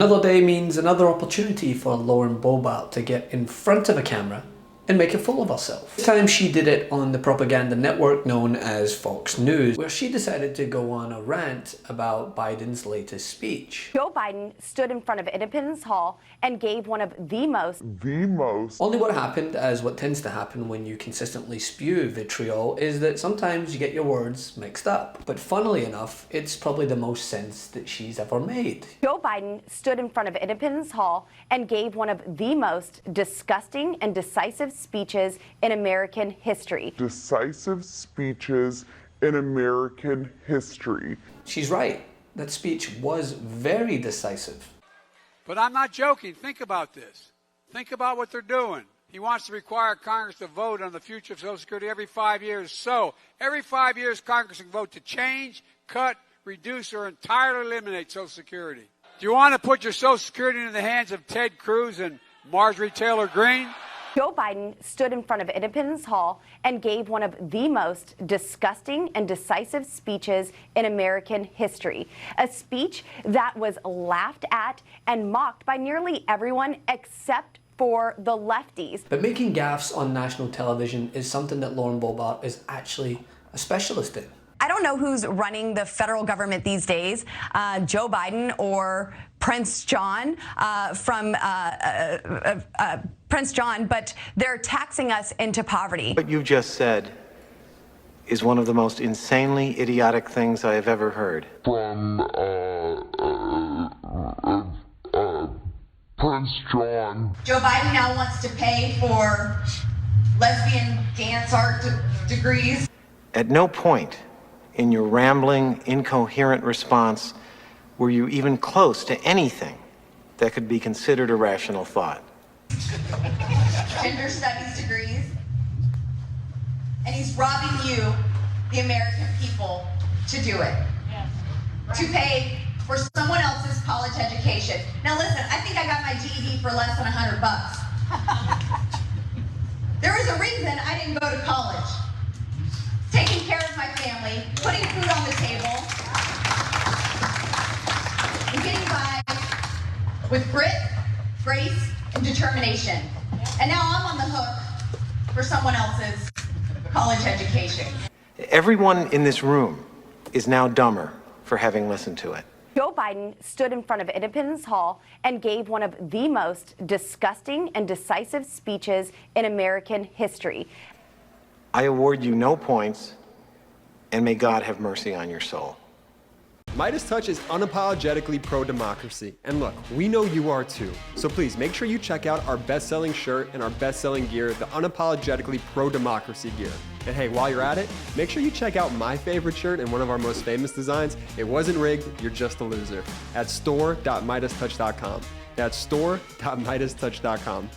Another day means another opportunity for Lauren Boebert to get in front of a camera and make a fool of herself. This time she did it on the propaganda network known as Fox News, where she decided to go on a rant about Biden's latest speech. Joe Biden stood in front of Independence Hall and gave one of the most. Only what happened, as what tends to happen when you consistently spew vitriol, is that sometimes you get your words mixed up. But funnily enough, it's probably the most sense that she's ever made. Joe Biden stood in front of Independence Hall and gave one of the most disgusting and decisive speeches in American history. Decisive speeches in American history. She's right. That speech was very decisive. But I'm not joking. Think about this. Think about what they're doing. He wants to require Congress to vote on the future of Social Security every 5 years. So, every 5 years, Congress can vote to change, cut, reduce, or entirely eliminate Social Security. Do you want to put your Social Security in the hands of Ted Cruz and Marjorie Taylor Greene? Joe Biden stood in front of Independence Hall and gave one of the most disgusting and decisive speeches in American history. A speech that was laughed at and mocked by nearly everyone except for the lefties. But making gaffes on national television is something that Lauren Boebert is actually a specialist in. I don't know who's running the federal government these days, Joe Biden or Prince John Prince John, but they're taxing us into poverty. What you just said is one of the most insanely idiotic things I have ever heard. From Prince John. Joe Biden now wants to pay for lesbian dance art degrees. At no point in your rambling, incoherent response were you even close to anything that could be considered a rational thought. Gender studies degrees. And he's robbing you, the American people, to do it. To pay for someone else's college education. Now listen, I think I got my GED for less than $100 bucks. There is a reason I didn't go to college. Taking care of my family, putting food on the table, and getting by with grit, grace, and determination. And now I'm on the hook for someone else's college education. Everyone in this room is now dumber for having listened to it. Joe Biden stood in front of Independence Hall and gave one of the most disgusting and decisive speeches in American history. I award you no points, and may God have mercy on your soul. MeidasTouch is unapologetically pro-democracy. And look, we know you are too. So please make sure you check out our best-selling shirt and our best-selling gear, the unapologetically pro-democracy gear. And hey, while you're at it, make sure you check out my favorite shirt and one of our most famous designs, It Wasn't Rigged, You're Just a Loser, at store.meidastouch.com. That's store.meidastouch.com.